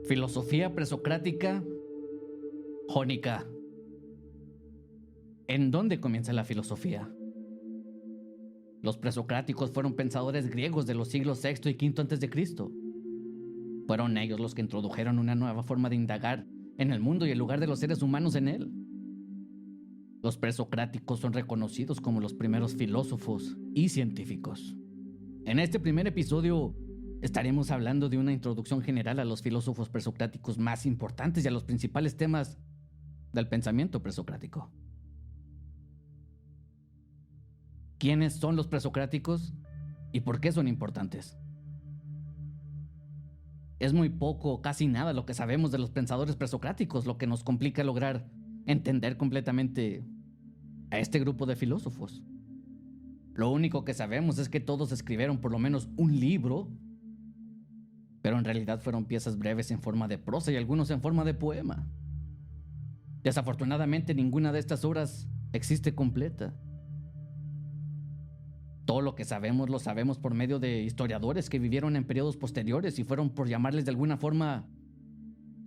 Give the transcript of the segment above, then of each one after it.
Filosofía presocrática jónica. ¿En dónde comienza la filosofía? Los presocráticos fueron pensadores griegos de los siglos VI y V a.C. Fueron ellos los que introdujeron una nueva forma de indagar en el mundo y el lugar de los seres humanos en él. Los presocráticos son reconocidos como los primeros filósofos y científicos. En este primer episodio estaremos hablando de una introducción general a los filósofos presocráticos más importantes y a los principales temas del pensamiento presocrático. ¿Quiénes son los presocráticos y por qué son importantes? Es muy poco o casi nada lo que sabemos de los pensadores presocráticos, lo que nos complica lograr entender completamente a este grupo de filósofos. Lo único que sabemos es que todos escribieron por lo menos un libro, pero en realidad fueron piezas breves en forma de prosa y algunos en forma de poema. Desafortunadamente, ninguna de estas obras existe completa. Todo lo que sabemos lo sabemos por medio de historiadores que vivieron en periodos posteriores y fueron, por llamarles de alguna forma,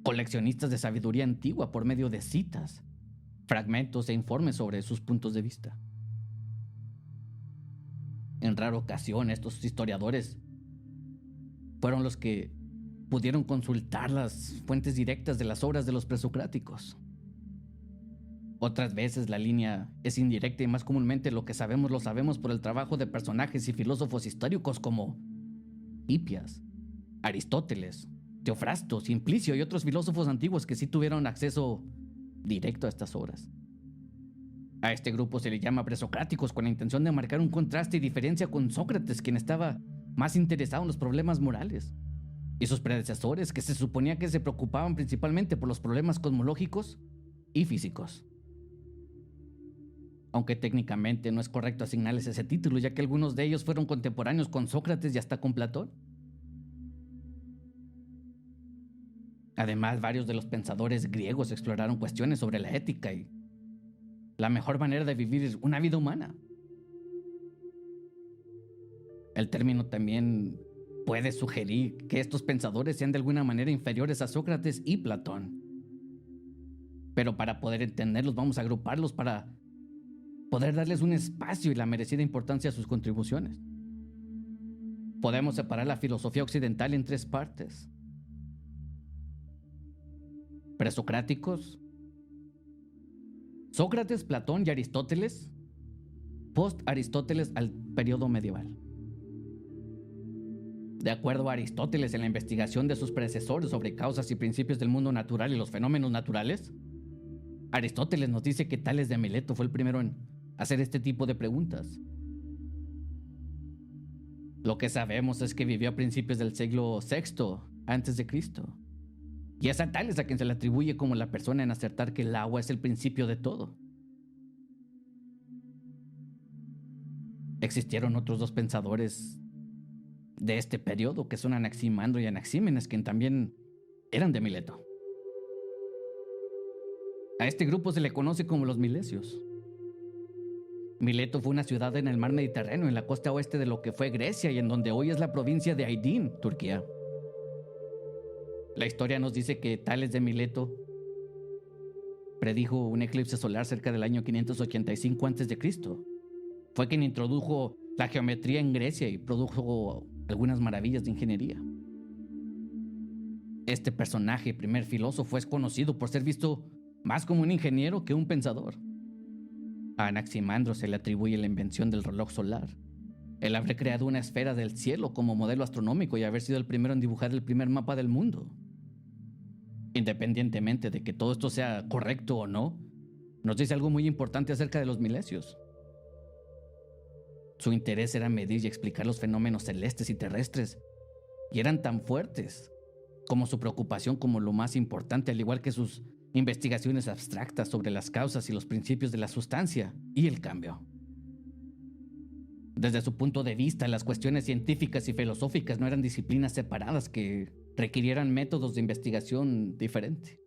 coleccionistas de sabiduría antigua por medio de citas, fragmentos e informes sobre sus puntos de vista. En rara ocasión, estos historiadores fueron los que pudieron consultar las fuentes directas de las obras de los presocráticos. Otras veces la línea es indirecta y más comúnmente lo que sabemos lo sabemos por el trabajo de personajes y filósofos históricos como Hipias, Aristóteles, Teofrasto, Simplicio y otros filósofos antiguos que sí tuvieron acceso directo a estas obras. A este grupo se le llama presocráticos con la intención de marcar un contraste y diferencia con Sócrates, quien estaba más interesado en los problemas morales, y sus predecesores, que se suponía que se preocupaban principalmente por los problemas cosmológicos y físicos. Aunque técnicamente no es correcto asignarles ese título, ya que algunos de ellos fueron contemporáneos con Sócrates y hasta con Platón. Además, varios de los pensadores griegos exploraron cuestiones sobre la ética y la mejor manera de vivir una vida humana. El término también puede sugerir que estos pensadores sean de alguna manera inferiores a Sócrates y Platón. Pero para poder entenderlos vamos a agruparlos para poder darles un espacio y la merecida importancia a sus contribuciones. Podemos separar la filosofía occidental en tres partes: presocráticos, Sócrates, Platón y Aristóteles, post-Aristóteles al periodo medieval. De acuerdo a Aristóteles, en la investigación de sus predecesores sobre causas y principios del mundo natural y los fenómenos naturales, Aristóteles nos dice que Tales de Mileto fue el primero en hacer este tipo de preguntas. Lo que sabemos es que vivió a principios del siglo VI a.C. Y es a Tales a quien se le atribuye como la persona en acertar que el agua es el principio de todo. Existieron otros dos pensadores de este periodo, que son Anaximandro y Anaxímenes, quien también eran de Mileto. A este grupo se le conoce como los milesios. Mileto fue una ciudad en el mar Mediterráneo, en la costa oeste de lo que fue Grecia y en donde hoy es la provincia de Aydin, Turquía. La historia nos dice que Tales de Mileto predijo un eclipse solar cerca del año 585 a.C. Fue quien introdujo la geometría en Grecia y produjo algunas maravillas de ingeniería. Este personaje, primer filósofo, es conocido por ser visto más como un ingeniero que un pensador. A Anaximandro se le atribuye la invención del reloj solar, el haber creado una esfera del cielo como modelo astronómico y haber sido el primero en dibujar el primer mapa del mundo. Independientemente de que todo esto sea correcto o no, nos dice algo muy importante acerca de los milesios. Su interés era medir y explicar los fenómenos celestes y terrestres, y eran tan fuertes como su preocupación como lo más importante, al igual que sus investigaciones abstractas sobre las causas y los principios de la sustancia y el cambio. Desde su punto de vista, las cuestiones científicas y filosóficas no eran disciplinas separadas que requirieran métodos de investigación diferentes.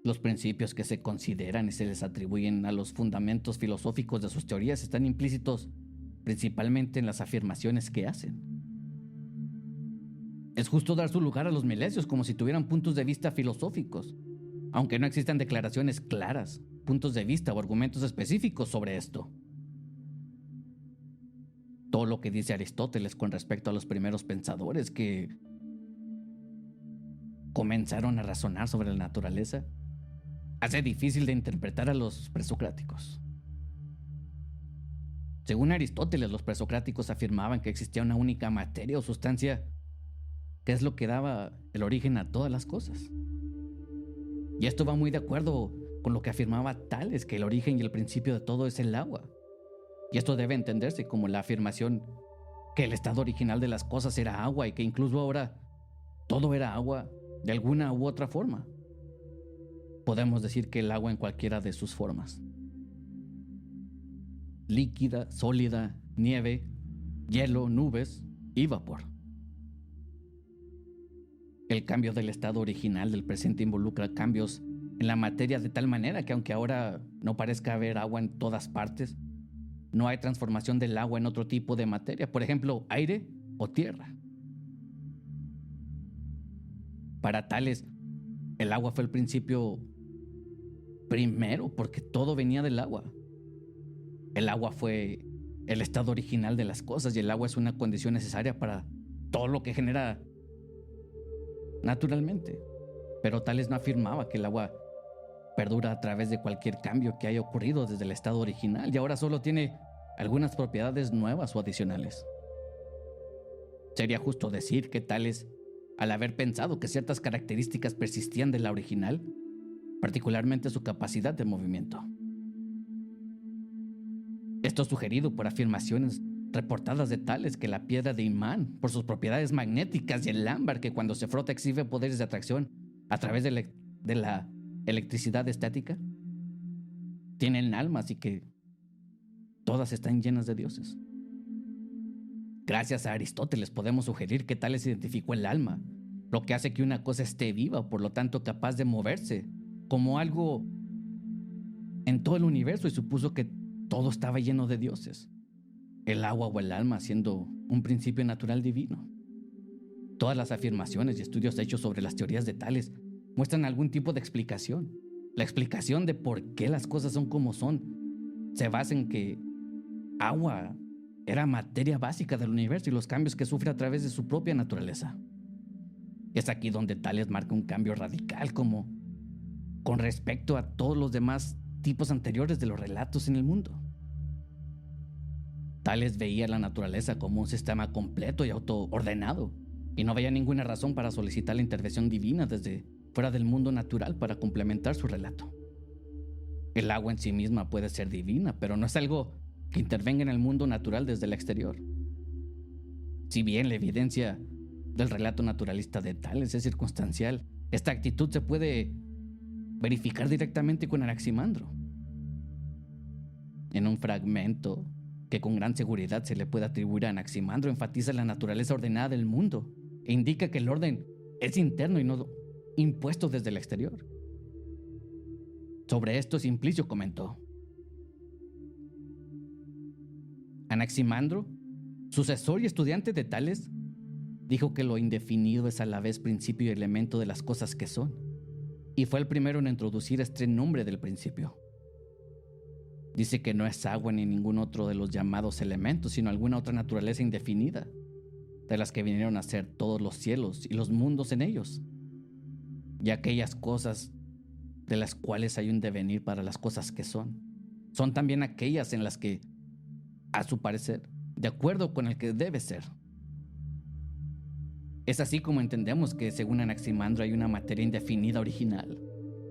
Los principios que se consideran y se les atribuyen a los fundamentos filosóficos de sus teorías están implícitos principalmente en las afirmaciones que hacen. Es justo dar su lugar a los milesios como si tuvieran puntos de vista filosóficos, aunque no existan declaraciones claras, puntos de vista o argumentos específicos sobre esto. Todo lo que dice Aristóteles con respecto a los primeros pensadores que comenzaron a razonar sobre la naturaleza hace difícil de interpretar a los presocráticos. Según Aristóteles, los presocráticos afirmaban que existía una única materia o sustancia que es lo que daba el origen a todas las cosas. Y esto va muy de acuerdo con lo que afirmaba Tales, que el origen y el principio de todo es el agua. Y esto debe entenderse como la afirmación que el estado original de las cosas era agua y que incluso ahora todo era agua de alguna u otra forma. Podemos decir que el agua en cualquiera de sus formas: líquida, sólida, nieve, hielo, nubes y vapor. El cambio del estado original del presente involucra cambios en la materia de tal manera que aunque ahora no parezca haber agua en todas partes, no hay transformación del agua en otro tipo de materia, por ejemplo, aire o tierra. Para Tales, el agua fue el principio primero porque todo venía del agua. El agua fue el estado original de las cosas y el agua es una condición necesaria para todo lo que genera naturalmente. Pero Tales no afirmaba que el agua perdura a través de cualquier cambio que haya ocurrido desde el estado original y ahora solo tiene algunas propiedades nuevas o adicionales. Sería justo decir que Tales, al haber pensado que ciertas características persistían de la original, particularmente su capacidad de movimiento. Esto sugerido por afirmaciones reportadas de Tales que la piedra de imán, por sus propiedades magnéticas, y el ámbar, que cuando se frota exhibe poderes de atracción a través de la electricidad estática, tienen almas y que todas están llenas de dioses. Gracias a Aristóteles podemos sugerir que Tales identificó el alma, lo que hace que una cosa esté viva, por lo tanto capaz de moverse, como algo en todo el universo, y supuso que todo estaba lleno de dioses. El agua o el alma siendo un principio natural divino. Todas las afirmaciones y estudios hechos sobre las teorías de Tales muestran algún tipo de explicación. La explicación de por qué las cosas son como son se basa en que agua era materia básica del universo y los cambios que sufre a través de su propia naturaleza. Es aquí donde Tales marca un cambio radical como con respecto a todos los demás tipos anteriores de los relatos en el mundo. Tales veía la naturaleza como un sistema completo y autoordenado, y no veía ninguna razón para solicitar la intervención divina desde fuera del mundo natural para complementar su relato. El agua en sí misma puede ser divina, pero no es algo que intervenga en el mundo natural desde el exterior. Si bien la evidencia del relato naturalista de Tales es circunstancial, esta actitud se puede verificar directamente con Anaximandro. En un fragmento que con gran seguridad se le puede atribuir a Anaximandro, enfatiza la naturaleza ordenada del mundo e indica que el orden es interno y no impuesto desde el exterior. Sobre esto, Simplicio comentó: Anaximandro, sucesor y estudiante de Tales, dijo que lo indefinido es a la vez principio y elemento de las cosas que son, y fue el primero en introducir este nombre del principio. Dice que no es agua ni ningún otro de los llamados elementos, sino alguna otra naturaleza indefinida, de las que vinieron a ser todos los cielos y los mundos en ellos, y aquellas cosas de las cuales hay un devenir para las cosas que son también aquellas en las que, a su parecer, de acuerdo con el que debe ser. Es así como entendemos que, según Anaximandro, hay una materia indefinida original,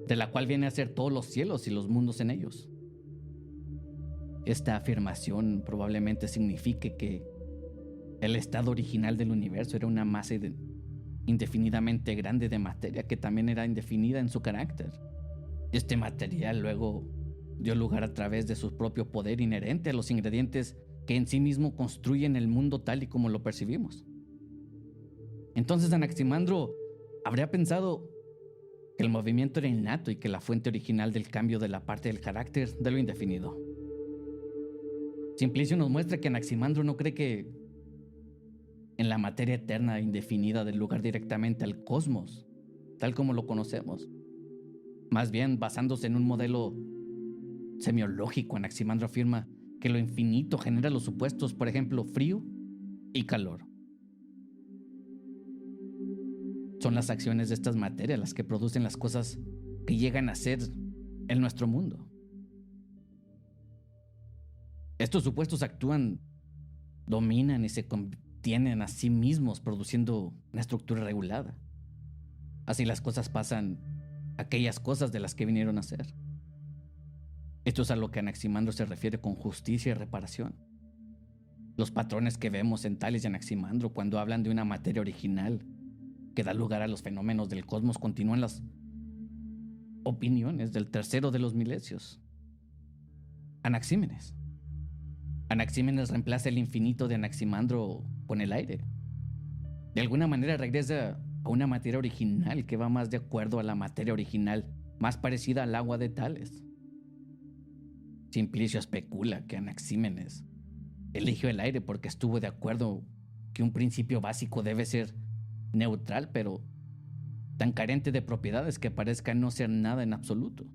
de la cual viene a ser todos los cielos y los mundos en ellos. Esta afirmación probablemente signifique que el estado original del universo era una masa indefinidamente grande de materia que también era indefinida en su carácter. Este material luego dio lugar a través de su propio poder inherente a los ingredientes que en sí mismo construyen el mundo tal y como lo percibimos. Entonces Anaximandro habría pensado que el movimiento era innato y que la fuente original del cambio de la parte del carácter de lo indefinido. Simplicio nos muestra que Anaximandro no cree que en la materia eterna e indefinida del lugar directamente al cosmos, tal como lo conocemos. Más bien, basándose en un modelo semiológico, Anaximandro afirma que lo infinito genera los supuestos, por ejemplo, frío y calor. Son las acciones de estas materias las que producen las cosas que llegan a ser en nuestro mundo. Estos supuestos actúan, dominan y se contienen a sí mismos, produciendo una estructura regulada. Así las cosas pasan aquellas cosas de las que vinieron a ser. Esto es a lo que Anaximandro se refiere con justicia y reparación. Los patrones que vemos en Tales y Anaximandro cuando hablan de una materia original que da lugar a los fenómenos del cosmos continúan las opiniones del tercero de los milesios, Anaxímenes. Anaxímenes reemplaza el infinito de Anaximandro con el aire. De alguna manera regresa a una materia original que va más de acuerdo a la materia original, más parecida al agua de Tales. Simplicio especula que Anaxímenes eligió el aire porque estuvo de acuerdo que un principio básico debe ser neutral, pero tan carente de propiedades que parezca no ser nada en absoluto.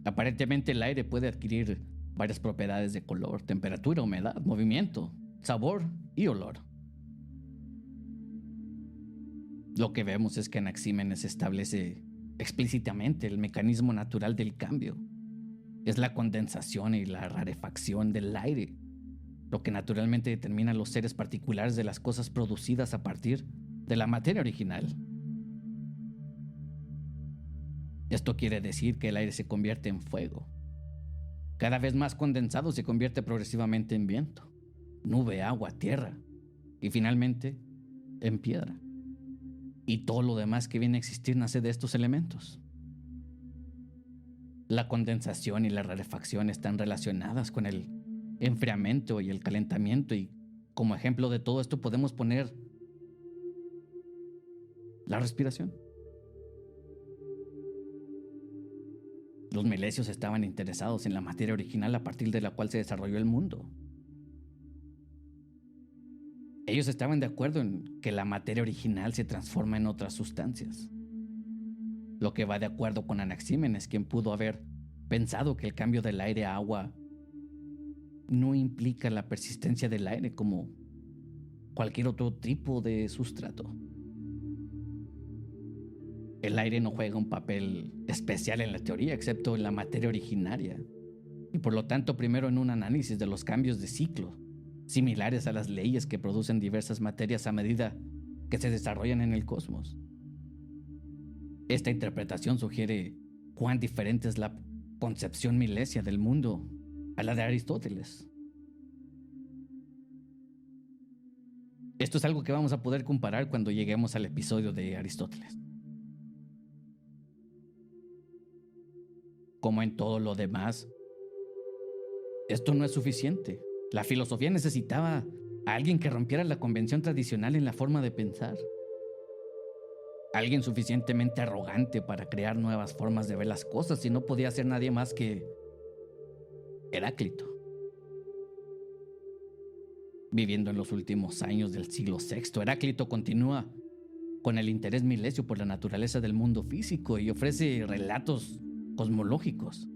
Aparentemente el aire puede adquirir varias propiedades de color, temperatura, humedad, movimiento, sabor y olor. Lo que vemos es que Anaxímenes establece explícitamente el mecanismo natural del cambio. Es la condensación y la rarefacción del aire, lo que naturalmente determina los seres particulares de las cosas producidas a partir de la materia original. Esto quiere decir que el aire se convierte en fuego. Cada vez más condensado se convierte progresivamente en viento, nube, agua, tierra y finalmente en piedra. Y todo lo demás que viene a existir nace de estos elementos. La condensación y la rarefacción están relacionadas con el enfriamiento y el calentamiento, y como ejemplo de todo esto podemos poner la respiración. Los milesios estaban interesados en la materia original a partir de la cual se desarrolló el mundo. Ellos estaban de acuerdo en que la materia original se transforma en otras sustancias, lo que va de acuerdo con Anaxímenes, quien pudo haber pensado que el cambio del aire a agua no implica la persistencia del aire como cualquier otro tipo de sustrato. El aire no juega un papel especial en la teoría, excepto en la materia originaria, y por lo tanto primero en un análisis de los cambios de ciclo, similares a las leyes que producen diversas materias a medida que se desarrollan en el cosmos. Esta interpretación sugiere cuán diferente es la concepción milesia del mundo a la de Aristóteles. Esto es algo que vamos a poder comparar cuando lleguemos al episodio de Aristóteles. Como en todo lo demás, esto no es suficiente. La filosofía necesitaba a alguien que rompiera la convención tradicional en la forma de pensar. Alguien suficientemente arrogante para crear nuevas formas de ver las cosas, y no podía ser nadie más que Heráclito. Viviendo en los últimos años del siglo VI, Heráclito continúa con el interés milesio por la naturaleza del mundo físico y ofrece relatos cosmológicos.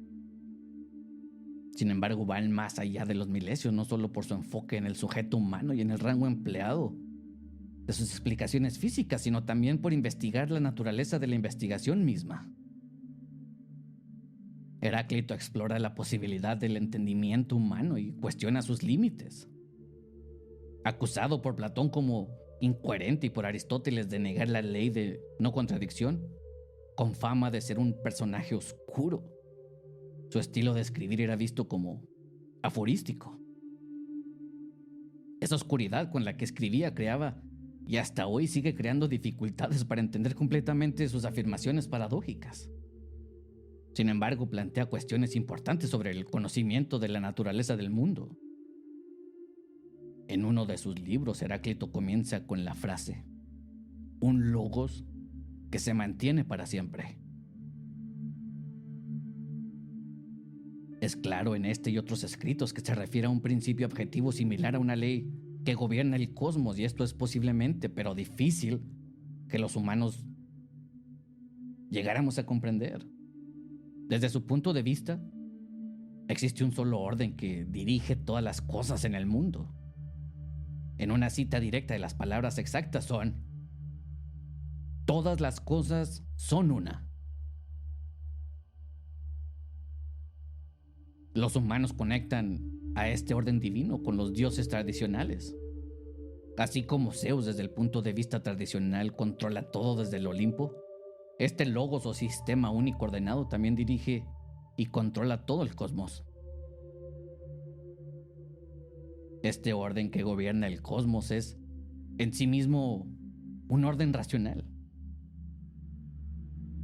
Sin embargo, van más allá de los milesios, no solo por su enfoque en el sujeto humano y en el rango empleado de sus explicaciones físicas, sino también por investigar la naturaleza de la investigación misma. Heráclito explora la posibilidad del entendimiento humano y cuestiona sus límites. Acusado por Platón como incoherente y por Aristóteles de negar la ley de no contradicción, con fama de ser un personaje oscuro, su estilo de escribir era visto como aforístico. Esa oscuridad con la que escribía creaba, y hasta hoy sigue creando, dificultades para entender completamente sus afirmaciones paradójicas. Sin embargo, plantea cuestiones importantes sobre el conocimiento de la naturaleza del mundo. En uno de sus libros, Heráclito comienza con la frase: un logos que se mantiene para siempre. Es claro en este y otros escritos que se refiere a un principio objetivo similar a una ley que gobierna el cosmos, y esto es posiblemente, pero difícil, que los humanos llegáramos a comprender. Desde su punto de vista, existe un solo orden que dirige todas las cosas en el mundo. En una cita directa de las palabras exactas son: todas las cosas son una. Los humanos conectan a este orden divino con los dioses tradicionales. Así como Zeus, desde el punto de vista tradicional, controla todo desde el Olimpo, este logos o sistema único ordenado también dirige y controla todo el cosmos. Este orden que gobierna el cosmos es, en sí mismo, un orden racional.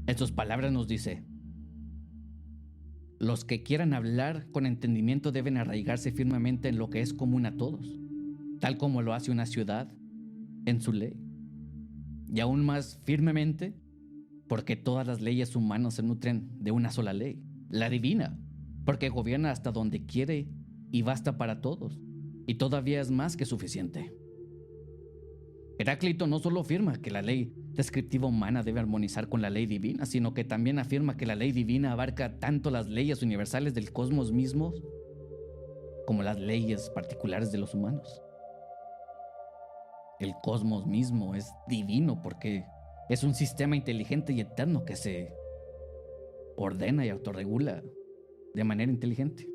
En sus palabras nos dice: los que quieran hablar con entendimiento deben arraigarse firmemente en lo que es común a todos, tal como lo hace una ciudad en su ley. Y aún más firmemente, porque todas las leyes humanas se nutren de una sola ley, la divina, porque gobierna hasta donde quiere y basta para todos, y todavía es más que suficiente. Heráclito no solo afirma que la ley descriptiva humana debe armonizar con la ley divina, sino que también afirma que la ley divina abarca tanto las leyes universales del cosmos mismos como las leyes particulares de los humanos. El cosmos mismo es divino porque es un sistema inteligente y eterno que se ordena y autorregula de manera inteligente.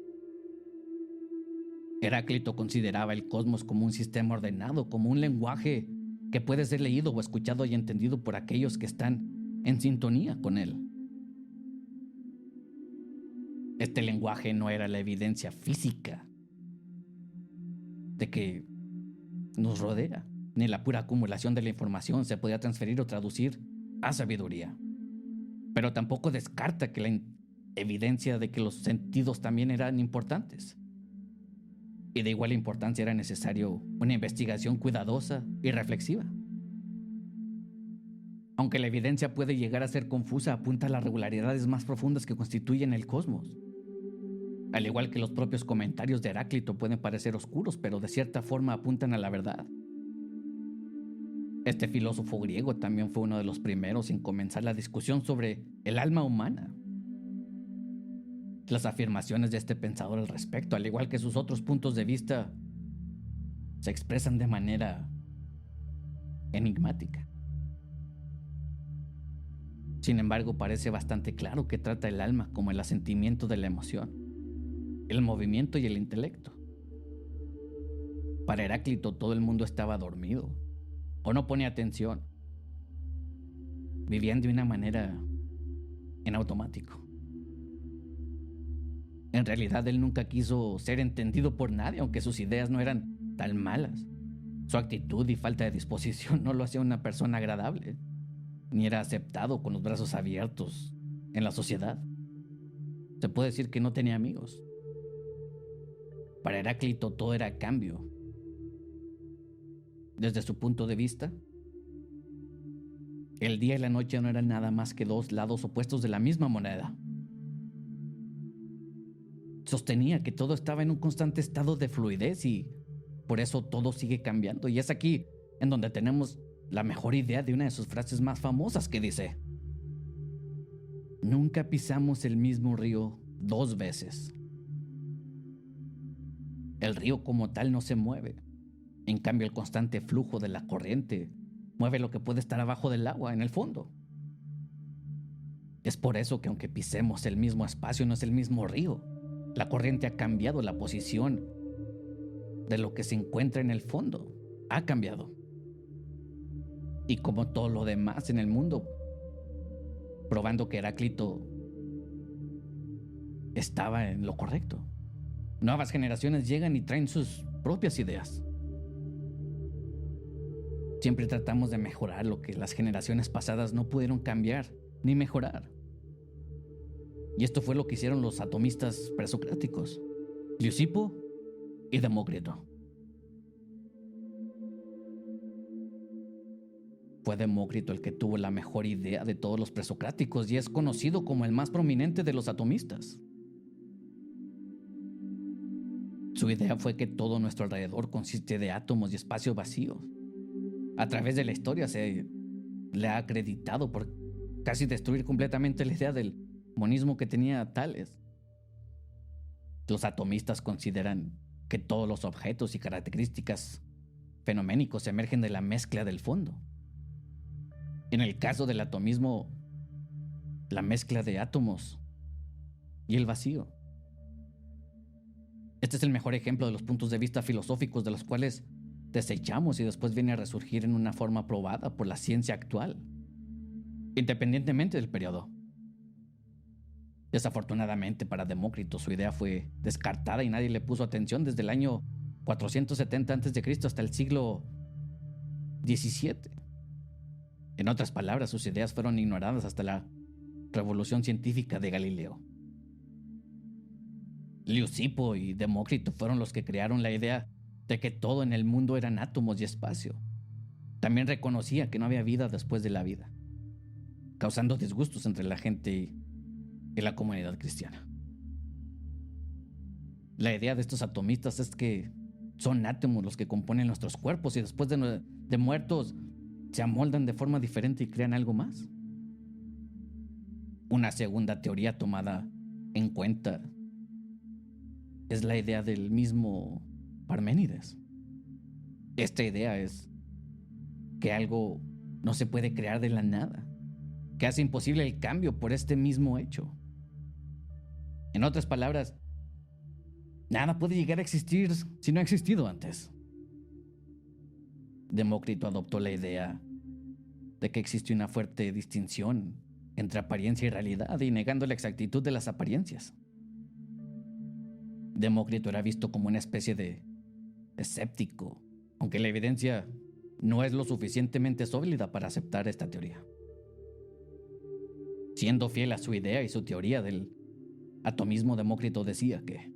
Heráclito consideraba el cosmos como un sistema ordenado, como un lenguaje que puede ser leído o escuchado y entendido por aquellos que están en sintonía con él. Este lenguaje no era la evidencia física de que nos rodea, ni la pura acumulación de la información se podía transferir o traducir a sabiduría. Pero tampoco descarta que la evidencia de que los sentidos también eran importantes. Y de igual importancia era necesario una investigación cuidadosa y reflexiva. Aunque la evidencia puede llegar a ser confusa, apunta a las regularidades más profundas que constituyen el cosmos. Al igual que los propios comentarios de Heráclito pueden parecer oscuros, pero de cierta forma apuntan a la verdad. Este filósofo griego también fue uno de los primeros en comenzar la discusión sobre el alma humana. Las afirmaciones de este pensador al respecto, al igual que sus otros puntos de vista, se expresan de manera enigmática. Sin embargo, parece bastante claro que trata el alma como el asentimiento de la emoción, el movimiento y el intelecto. Para Heráclito todo el mundo estaba dormido o no ponía atención. Vivían de una manera en automático. En realidad él nunca quiso ser entendido por nadie, aunque sus ideas no eran tan malas. Su actitud y falta de disposición no lo hacía una persona agradable, ni era aceptado con los brazos abiertos en la sociedad. Se puede decir que no tenía amigos. Para Heráclito todo era cambio. Desde su punto de vista, el día y la noche no eran nada más que dos lados opuestos de la misma moneda. Sostenía que todo estaba en un constante estado de fluidez y por eso todo sigue cambiando. Y es aquí en donde tenemos la mejor idea de una de sus frases más famosas que dice: nunca pisamos el mismo río dos veces. El río como tal no se mueve. En cambio, el constante flujo de la corriente mueve lo que puede estar abajo del agua, en el fondo. Es por eso que aunque pisemos el mismo espacio, no es el mismo río. La corriente ha cambiado la posición de lo que se encuentra en el fondo. Ha cambiado. Y como todo lo demás en el mundo, probando que Heráclito estaba en lo correcto. Nuevas generaciones llegan y traen sus propias ideas. Siempre tratamos de mejorar lo que las generaciones pasadas no pudieron cambiar ni mejorar. Y esto fue lo que hicieron los atomistas presocráticos, Leucipo y Demócrito. Fue Demócrito el que tuvo la mejor idea de todos los presocráticos y es conocido como el más prominente de los atomistas. Su idea fue que todo nuestro alrededor consiste de átomos y espacios vacíos. A través de la historia se le ha acreditado por casi destruir completamente la idea del monismo que tenía Tales. Los atomistas consideran que todos los objetos y características fenoménicos emergen de la mezcla del fondo. En el caso del atomismo, la mezcla de átomos y el vacío. Este es el mejor ejemplo de los puntos de vista filosóficos de los cuales desechamos y después viene a resurgir en una forma probada por la ciencia actual, independientemente del periodo. Desafortunadamente para Demócrito, su idea fue descartada y nadie le puso atención desde el año 470 a.C. hasta el siglo XVII. En otras palabras, sus ideas fueron ignoradas hasta la revolución científica de Galileo. Leucipo y Demócrito fueron los que crearon la idea de que todo en el mundo eran átomos y espacio. También reconocía que no había vida después de la vida, causando disgustos entre la gente y la comunidad cristiana. La idea de estos atomistas es que son átomos los que componen nuestros cuerpos y después de muertos se amoldan de forma diferente y crean algo más. Una segunda teoría tomada en cuenta es la idea del mismo Parménides. Esta idea es que algo no se puede crear de la nada, que hace imposible el cambio por este mismo hecho. En otras palabras, nada puede llegar a existir si no ha existido antes. Demócrito adoptó la idea de que existe una fuerte distinción entre apariencia y realidad y negando la exactitud de las apariencias. Demócrito era visto como una especie de escéptico, aunque la evidencia no es lo suficientemente sólida para aceptar esta teoría. Siendo fiel a su idea y su teoría del atomismo, Demócrito decía que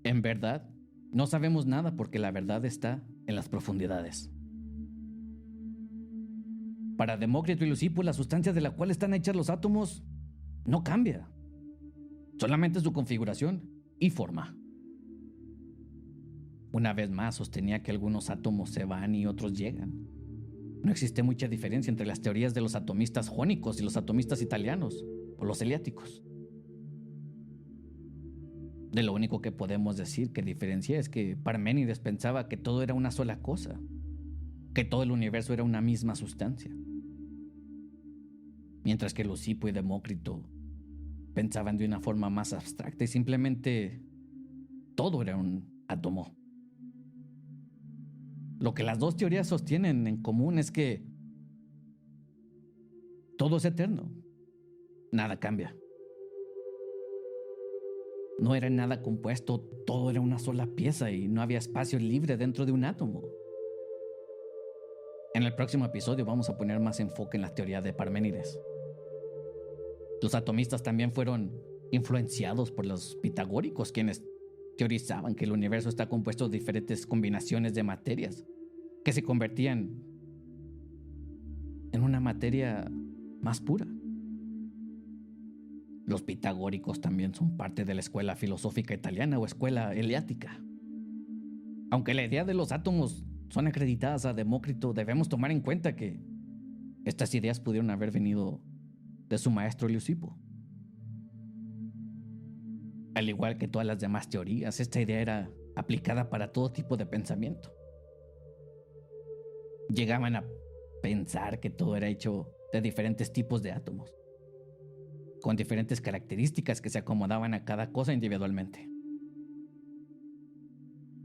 en verdad no sabemos nada porque la verdad está en las profundidades. Para Demócrito y Leucipo, la sustancia de la cual están hechas los átomos no cambia, solamente su configuración y forma. Una vez más sostenía que algunos átomos se van y otros llegan. No existe mucha diferencia entre las teorías de los atomistas jónicos y los atomistas italianos o los heliáticos. De lo único que podemos decir que diferencia es que Parménides pensaba que todo era una sola cosa, que todo el universo era una misma sustancia, mientras que Leucipo y Demócrito pensaban de una forma más abstracta y simplemente todo era un átomo. Lo que las dos teorías sostienen en común es que todo es eterno, nada cambia. No era nada compuesto, todo era una sola pieza y no había espacio libre dentro de un átomo. En el próximo episodio vamos a poner más enfoque en la teoría de Parménides. Los atomistas también fueron influenciados por los pitagóricos, quienes teorizaban que el universo está compuesto de diferentes combinaciones de materias que se convertían en una materia más pura. Los pitagóricos también son parte de la escuela filosófica italiana o escuela heliática. Aunque la idea de los átomos son acreditadas a Demócrito, debemos tomar en cuenta que estas ideas pudieron haber venido de su maestro Leucipo. Al igual que todas las demás teorías, esta idea era aplicada para todo tipo de pensamiento. Llegaban a pensar que todo era hecho de diferentes tipos de átomos, con diferentes características que se acomodaban a cada cosa individualmente.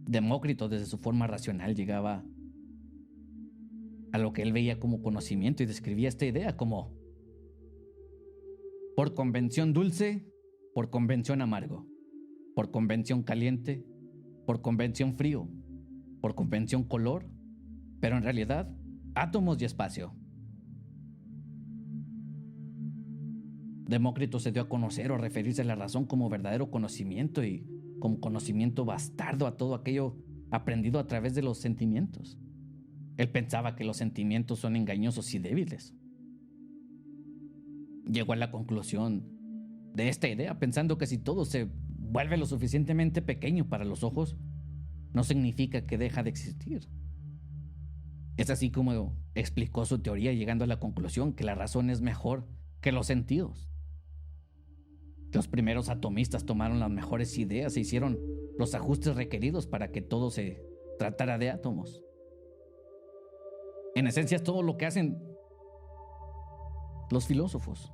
Demócrito, desde su forma racional, llegaba a lo que él veía como conocimiento y describía esta idea como por convención dulce, por convención amargo, por convención caliente, por convención frío, por convención color, pero en realidad átomos y espacio. Demócrito se dio a conocer o a referirse a la razón como verdadero conocimiento y como conocimiento bastardo a todo aquello aprendido a través de los sentimientos. Él pensaba que los sentimientos son engañosos y débiles. Llegó a la conclusión de esta idea pensando que si todo se vuelve lo suficientemente pequeño para los ojos, no significa que deja de existir. Es así como explicó su teoría, llegando a la conclusión que la razón es mejor que los sentidos. Los primeros atomistas tomaron las mejores ideas e hicieron los ajustes requeridos para que todo se tratara de átomos. En esencia es todo lo que hacen los filósofos.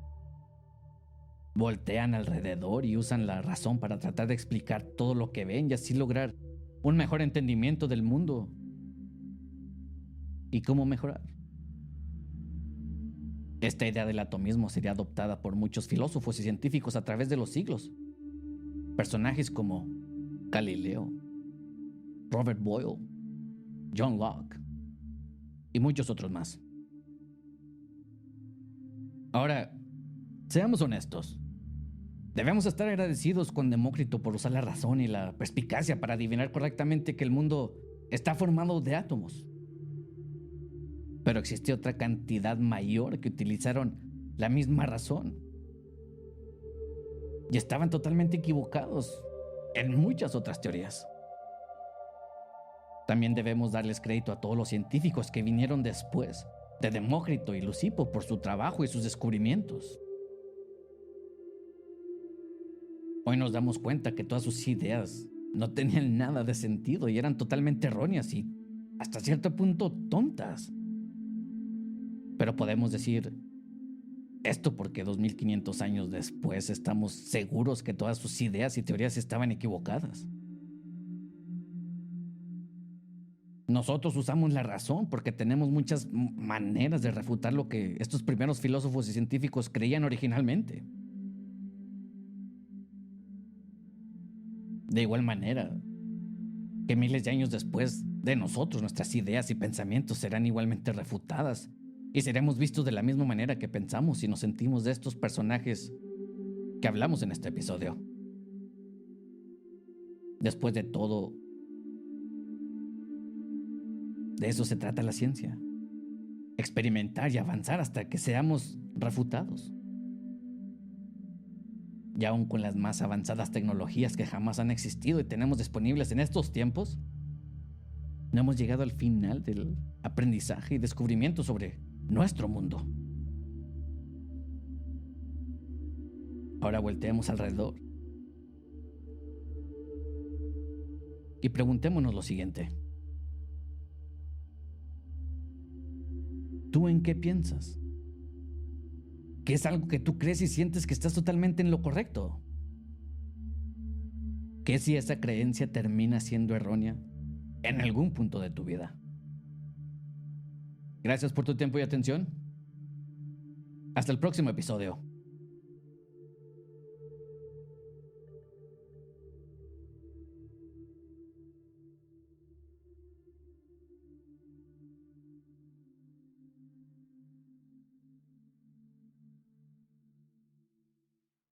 Voltean alrededor y usan la razón para tratar de explicar todo lo que ven y así lograr un mejor entendimiento del mundo y cómo mejorar. Esta idea del atomismo sería adoptada por muchos filósofos y científicos a través de los siglos. Personajes como Galileo, Robert Boyle, John Locke y muchos otros más. Ahora, seamos honestos. Debemos estar agradecidos con Demócrito por usar la razón y la perspicacia para adivinar correctamente que el mundo está formado de átomos. Pero existe otra cantidad mayor que utilizaron la misma razón y estaban totalmente equivocados en muchas otras teorías. También debemos darles crédito a todos los científicos que vinieron después de Demócrito y Leucipo por su trabajo y sus descubrimientos. Hoy nos damos cuenta que todas sus ideas no tenían nada de sentido y eran totalmente erróneas y hasta cierto punto tontas. Pero podemos decir esto porque 2500 años después estamos seguros que todas sus ideas y teorías estaban equivocadas. Nosotros usamos la razón porque tenemos muchas maneras de refutar lo que estos primeros filósofos y científicos creían originalmente. De igual manera que miles de años después de nosotros, nuestras ideas y pensamientos serán igualmente refutadas y seremos vistos de la misma manera que pensamos y nos sentimos de estos personajes que hablamos en este episodio. Después de todo, de eso se trata la ciencia. Experimentar y avanzar hasta que seamos refutados. Y aún con las más avanzadas tecnologías que jamás han existido y tenemos disponibles en estos tiempos, no hemos llegado al final del aprendizaje y descubrimiento sobre nuestro mundo. Ahora volteemos alrededor y preguntémonos lo siguiente. ¿Tú en qué piensas? ¿Qué es algo que tú crees y sientes que estás totalmente en lo correcto? ¿Qué si esa creencia termina siendo errónea en algún punto de tu vida? Gracias por tu tiempo y atención. Hasta el próximo episodio.